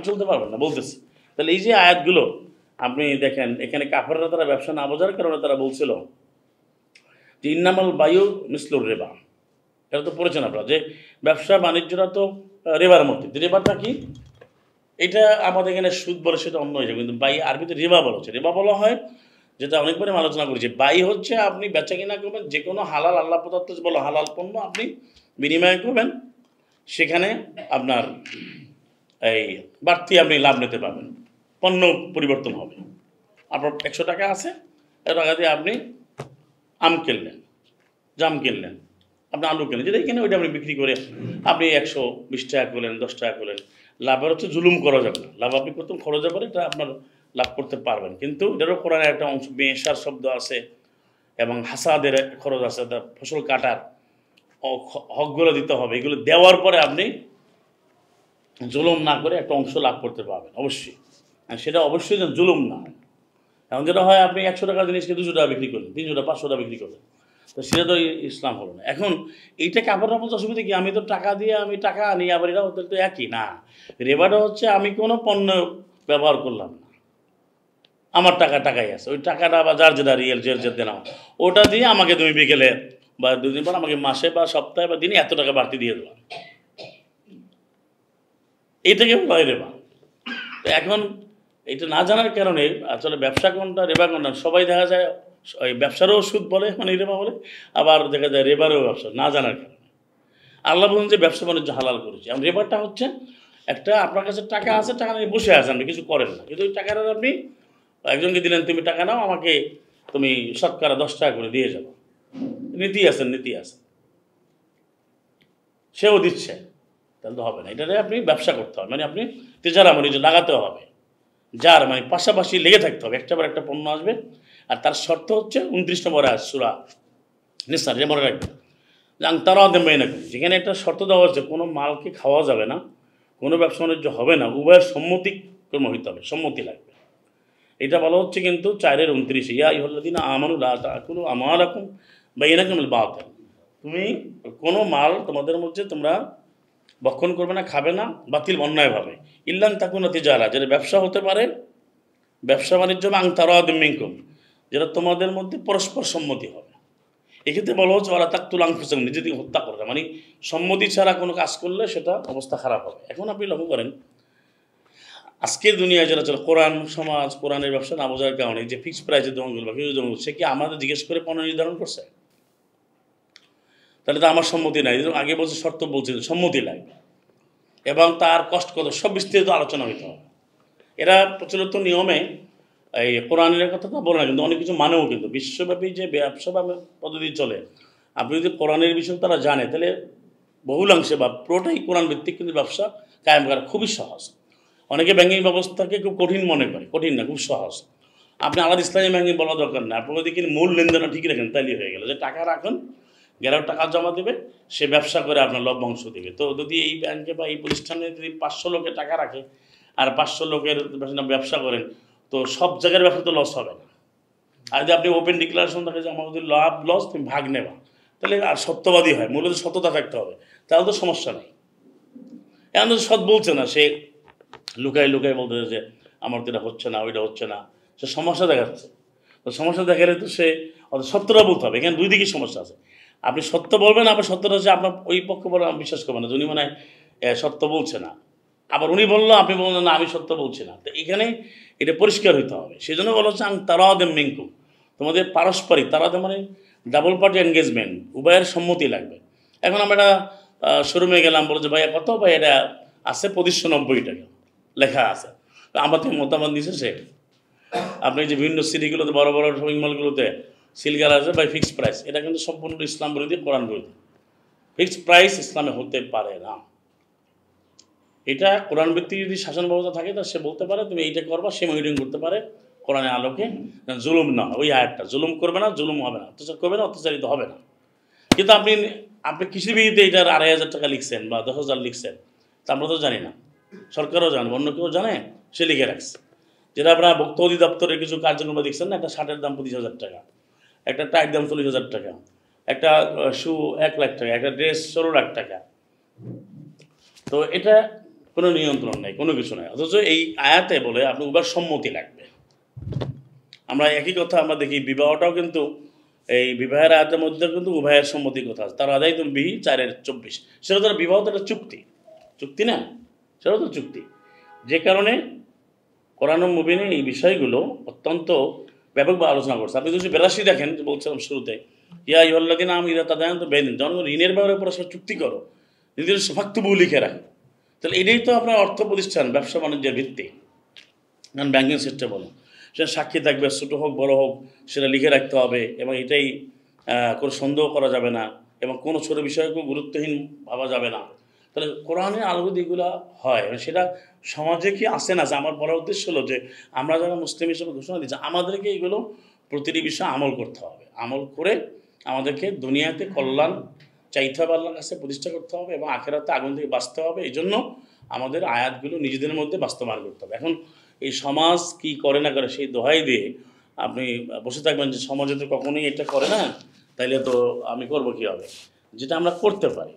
আপনি চলতে পারবেন না বলতেছে। তাহলে এই যে আয়াতগুলো আপনি দেখেন, এখানে কাফেররা তারা ব্যবসা না বোঝার কারণে তারা বলছিল যে ইন্নামাল বায়ু মিসলুর রেবা। এটা তো পড়েছেন আপনারা যে ব্যবসা বাণিজ্যটা তো রেবার মধ্যে। রেবাটা কি? এটা আমাদের এখানে সুদ বলে সেটা অন্য হয়ে যাবে, কিন্তু বাই আরবিতে রেবা বলা হচ্ছে। রেবা বলা হয় যেটা অনেকবারই আমি আলোচনা করেছি, বাই হচ্ছে আপনি বেচা কিনা করবেন, যে কোনো হালাল আল্লাহ পদার্থ বলো হালাল পণ্য আপনি বিনিময় করবেন, সেখানে আপনার এই বাড়তি আপনি লাভ নিতে পারবেন, পণ্য পরিবর্তন হবে। আপনার 100 টাকা আছে, 100 টাকা দিয়ে আপনি আম কিনলেন, জাম কিনলেন, আপনি আলু কিনলেন, যেটা কিনে ওইটা আপনি বিক্রি করে আপনি 120 টাকা করলেন, 10 টাকা করলেন। লাভের হচ্ছে জুলুম করা যাবে না, লাভ আপনি করতে খরচ যাবে, এটা আপনার লাভ করতে পারবেন। কিন্তু এটারও কোরআনের একটা অংশ মেশার শব্দ আছে এবং হাসাদের খরচ আছে, ফসল কাটার হকগুলো দিতে হবে, এগুলো দেওয়ার পরে আপনি জুলুম না করে একটা অংশ লাভ করতে পারবেন অবশ্যই। আর সেটা অবশ্যই যেন জুলুম না হয়। এখন যেটা হয় আপনি 100 টাকার জিনিসকে 200 টাকা বিক্রি করলেন, 300 টাকা 500 টাকা বিক্রি করলেন, তো সেটা তো ইসলাম হলো না। এখন এইটা কাপড় বলতে অসুবিধা কি? আমি তো টাকা দিয়ে আমি টাকা আনি, আবার এটা ওদের তো একই না। রেবাটা হচ্ছে আমি কোনো পণ্য ব্যবহার করলাম না, আমার টাকাই আছে, ওই টাকাটা বা যার যেটা রিয়েল যে দিলাম ওটা দিয়ে আমাকে তুমি বিকেলে বা 2 দিন পর আমাকে মাসে বা সপ্তাহে বা দিনে এত টাকা বাড়তি দিয়ে দেওয়া, এইটাকে বলা রেবা। তো এখন এটা না জানার কারণে আসলে ব্যবসা কোনটা রেবা কোনটা সবাই দেখা যায় ওই ব্যবসারও সুদ বলে, মানে রেবা বলে, আবার দেখা যায় রেবারও ব্যবসা না জানার কারণে। আল্লাহ বলুন যে ব্যবসা বাণিজ্য হালাল করেছে। আর রেবারটা হচ্ছে একটা আপনার কাছে টাকা আছে, টাকা নিয়ে বসে আছেন, আপনি কিছু করেন না, কিন্তু ওই টাকাটা আপনি একজনকে দিলেন, তুমি টাকা নাও, আমাকে তুমি শতকরা 10 টাকা করে দিয়ে যাবো, নীতি আছে, সেও দিচ্ছে, তাহলে তো হবে না। এটাতে আপনি ব্যবসা করতে হবে, মানে আপনি তেজারা মানে লাগাতে হবে, যার মানে পাশাপাশি লেগে থাকতে হবে, একটা পর একটা পণ্য আসবে। আর তার শর্ত হচ্ছে 29 নম্বরে সূরা নিসা, যে মনে রাখবেন তারাও দেবে না, যেখানে একটা শর্ত দেওয়া হচ্ছে কোনো মালকে খাওয়া যাবে না, কোনো ব্যবসা বাণিজ্য হবে না, উভয়ের সম্মতিক্রম হইতে হবে, সম্মতি লাগবে। এটা বলা হচ্ছে কিন্তু 4-29, ইয়া আইয়ুহাল্লাযীনা আমানু লা তাকুলু আমওয়ালাকুম বাইনাকুম বিল বাতিল। তুমি কোনো মাল তোমাদের মধ্যে তোমরা ভক্ষণ করবে না, খাবে না বাতিল অন্যায়ভাবে, ইল্লান তাকুনা তিজারা, যেটা ব্যবসা হতে পারে, ব্যবসা বাণিজ্য আং তারাদুম মিনকুম, যেটা তোমাদের মধ্যে পরস্পর সম্মতি হবে। এক্ষেত্রে বলা হচ্ছে ওয়ালা তাকতুলু আনফুসাকুম, নিজেদের হত্যা করবে, মানে সম্মতি ছাড়া কোনো কাজ করলে সেটা অবস্থা খারাপ হবে। এখন আপনি লক্ষ্য করেন আজকের দুনিয়ায় যারা চলে কোরআন সমাজ, কোরআনের ব্যবসা না বোঝার কারণে যে ফিক্সড প্রাইসের দোকানগুলো বা কিছু দোকান, সে কি আমাদের জিজ্ঞেস করে পণ্য নির্ধারণ করছে? তাহলে তো আমার সম্মতি নাই, আগে বলছে শর্ত বলছে সম্মতি লাগবে, এবং তার কষ্ট কত সব বিস্তারিত আলোচনা হইতে হবে। এরা প্রচলিত নিয়মে এই কোরআনের কথা তো বলে না, কিন্তু অনেক কিছু মানেও, কিন্তু বিশ্বব্যাপী যে ব্যবসা বা পদ্ধতি চলে, আপনি যদি কোরআনের বিষয় তারা জানে, তাহলে বহুলাংশে বা পুরোটাই কোরআন ভিত্তিক কিন্তু ব্যবসা কায়েম করা খুবই সহজ। অনেকে ব্যাঙ্কিং ব্যবস্থাকে খুব কঠিন মনে করে, কঠিন না, খুব সহজ। আপনি আলাদা ইসলামী ব্যাঙ্কিং বলা দরকার না, আপনি যদি মূল লেনদেন ঠিক রাখেন তাইলে হয়ে গেল, যে টাকা রাখুন, গ্যারাও টাকা জমা দেবে, সে ব্যবসা করে আপনার লভ্যাংশ দেবে। তো যদি এই ব্যাংকে বা এই প্রতিষ্ঠানে যদি 500 লোকের টাকা রাখে আর 500 লোকের ব্যবসা করেন, তো সব জায়গার ব্যবসা তো লস হবে না। আর যদি আপনি ওপেন ডিক্লারেশন থাকে যে আমার যদি লাভ লস তুমি ভাগ নেবা, তাহলে আর সত্যবাদী হয়, মূলত সত্যতা থাকতে হবে, তাহলে তো সমস্যা নেই। এখন তো সৎ বলছে না, সে লুকায় বলতেছে যে আমার তো এটা হচ্ছে না, ওইটা হচ্ছে না, সে সমস্যা দেখাচ্ছে। তো সমস্যা দেখালে তো সে সত্যটা বলতে হবে। এখানে দুই দিকেই সমস্যা আছে, আপনি সত্য বলবেন, আবার সত্যটা হচ্ছে আপনার ওই পক্ষ বলে বিশ্বাস করবেন না, উনি মনে হয় সত্য বলছে না, আবার উনি বললো আপনি বললেন না আমি সত্য বলছি না। তো এখানে এটা পরিষ্কার হইতে হবে। সেই জন্য বলা হচ্ছে আং তারাদেম মিনকুম, তোমাদের পারস্পরিক, তারাদে মানে ডাবল পার্টি এনগেজমেন্ট, উভয়ের সম্মতি লাগবে। এখন আমরা শোরুমে গেলাম, বলো যে ভাইয়া কত, ভাই এটা আছে 2590 টাকা লেখা আছে, আমাদের মতামত নিচ্ছে সে। আপনি যে বিভিন্ন সিটিগুলোতে বড় বড় শপিং মলগুলোতে সিলগার আছে ভাই ফিক্সড প্রাইস, এটা কিন্তু সম্পূর্ণ ইসলাম বিরোধী, কোরআন বিরোধী। ফিক্সড প্রাইস ইসলামে হতে পারে না। এটা কোরআন ভিত্তিক যদি শাসন ব্যবস্থা থাকে, তা সে বলতে পারে তুমি এইটা করবা, সে মনিটরিং করতে পারে কোরআনের আলোকে, জুলুম না হয়। ওই আয়াতটা জুলুম করবে না, জুলুম হবে না, অত্যাচার করবে না, অত্যাচারিত হবে না। কিন্তু আপনি কৃষি বিধিতে এটার 2500 টাকা লিখছেন বা 10,000 লিখছেন, তা আমরা তো জানি না, সরকারও জানে, অন্য কেউ জানে, সে লিখে রাখছে। যেটা আপনার ভোক্তা অধিদপ্তরের কিছু কার্যক্রম দেখছেন না, একটা শার্টের দাম 25,000 টাকা, একটা টাইট দাম 40,000 টাকা, একটা শু 1 লাখ টাকা, একটা ড্রেস 16 লাখ টাকা। তো এটা কোনো নিয়ন্ত্রণ নেই, কোনো কিছু নেই। অথচ এই আয়াতে বলে আপনি উভয়ের সম্মতি লাগবে। আমরা একই কথা আমরা দেখি, বিবাহটাও কিন্তু এই বিবাহের আয়াতের মধ্যে কিন্তু উভয়ের সম্মতির কথা আছে। তার আদায় তুমি বিহি 4:24, সেটা তো বিবাহ তো একটা চুক্তি, চুক্তি না, সেটাও তো চুক্তি। যে কারণে কোরআন মুবিনে এই বিষয়গুলো অত্যন্ত ব্যাপকভাবে আলোচনা করছে। আপনি যদি 82 দেখেন, বলছিলাম শুরুতে, ইয়া আইয়ুহাল্লাযীনা আমানু ইযা তাদায়ানতুম বিদাইনিন, যখন ঋণের ব্যাপারে পরস্পর চুক্তি করো, নিজের ফাকতুবু লিখে রাখো। তাহলে এটাই তো আপনার অর্থ প্রতিষ্ঠান, ব্যবসা বাণিজ্যের ভিত্তি। কারণ ব্যাংকিং সিস্টেম বলো, সেটা সাক্ষী থাকবে, ছোটো হোক বড়ো হোক, সেটা লিখে রাখতে হবে, এবং এটাই কোনো সন্দেহ করা যাবে না, এবং কোনো ছোটো বিষয়কেও গুরুত্বহীন ভাবা যাবে না। তাহলে কোরআনের আলোকে এগুলো হয়, সেটা সমাজে কি আসে না। আমার বলার উদ্দেশ্য হলো যে আমরা যারা মুসলিম হিসেবে ঘোষণা দিচ্ছি, আমাদেরকে এগুলো প্রতিটি বিষয়ে আমল করতে হবে। আমল করে আমাদেরকে দুনিয়াতে কল্যাণ চাইতে হবে, আল্লাহর কাছে প্রতিষ্ঠা করতে হবে, এবং আখেরাতে আগুন থেকে বাঁচতে হবে। এই জন্য আমাদের আয়াতগুলো নিজেদের মধ্যে বাস্তবায়ন করতে হবে। এখন এই সমাজ কি করে না করে সেই দোহাই দিয়ে আপনি বসে থাকবেন যে সমাজে তো কখনোই এটা করে না, তাইলে তো আমি করব কীভাবে। যেটা আমরা করতে পারি,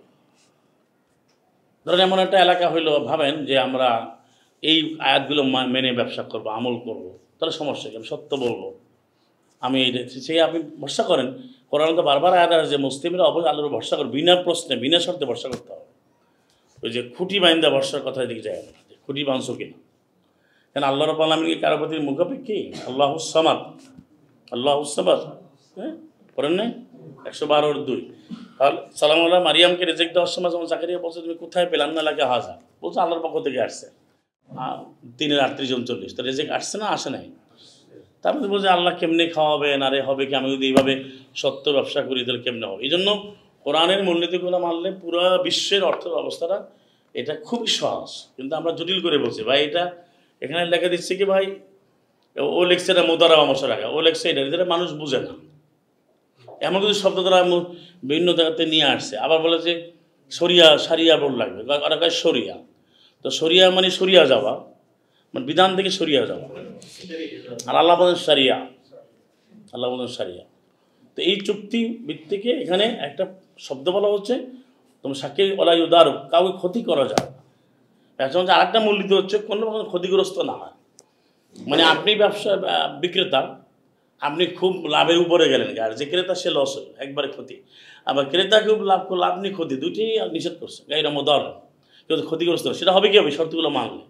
ধরেন এমন একটা এলাকা হইলো, ভাবেন যে আমরা এই আয়াতগুলো মেনে ব্যবসা করব, আমল করব, তাহলে সমস্যা কি? আমি সত্য বলবো, আমি এই সেই আপনি ভরসা করেন। কোরআন তো বারবার আয়াত আছে যে মুসলিমরা অবশ্যই আল্লাহর ভরসা করে, বিনা প্রশ্নে বিনা শর্তে ভরসা করতে হবে। ওই যে খুঁটি বাইন্দা ভরসার কথা দিকে যায় না, খুঁটি বাঁধছো কিনা। কেন আল্লাহ রাব্বুল আলামিন কি কারো প্রতি মুখাপেক্ষী? আল্লাহুস সামাদ, আল্লাহুস সামাদ, হ্যাঁ পড়েন নাই 112:2। তাহলে সালাম আল্লাহ মারিয়ামকে রেজেক্ট দেওয়ার সময় যেমন জাকারিয়া বলছে তুমি কোথায় পেলাম, না লাগে হাজার, বলছে আল্লাহর পক্ষ থেকে আসছে 3:38-39। তো রেজেক্ট আসছে না আসে নাই? তারপরে বলছে আল্লাহ কেমনে খাওয়াবেন, আরে হবে কি, আমি যদি এইভাবে সত্য ব্যবসা করি তাহলে কেমনে হবে। এই জন্য কোরআনের মূলনীতিগুলো মানলে পুরো বিশ্বের অর্থ ব্যবস্থাটা এটা খুবই সহজ, কিন্তু আমরা জটিল করে বলছি। ভাই এটা এখানে লেখা দিচ্ছে কি, ভাই ও লেখছে এটা মোদারা মশা রাখা, ও লেখছে এটা মানুষ বুঝে না। এমন কিছু শব্দ দ্বারা বিভিন্ন জায়গাতে নিয়ে আসছে। আবার বলে যে সরিয়া সারিয়া বোর্ড লাগবে, আর কয় সরিয়া। তো সরিয়া মানে সরিয়া যাওয়া, মানে বিধান থেকে সরিয়া যাওয়া। আর আল্লাহ বলেন সারিয়া, আল্লাহ বলেন সারিয়া। তো এই চুক্তি ভিত্তিকে এখানে একটা শব্দ বলা হচ্ছে, তোমার সাক্ষী ওলাই উদার, কাউকে ক্ষতি করা যায়। এখন যে আরেকটা মূলনীতি হচ্ছে কোনো ক্ষতিগ্রস্ত না হয়। মানে আপনি ব্যবসা বিক্রেতা, আপনি খুব লাভের উপরে গেলেন, আর যে ক্রেতা সে লস হল, একবারে ক্ষতি। আবার ক্রেতা খুব লাভ করলো, আপনি ক্ষতি, দুইটাই নিষেধ করছে। গাইরা মোদার, কেউ ক্ষতিগ্রস্ত, সেটা হবে কি হবে শর্তগুলো মানলে।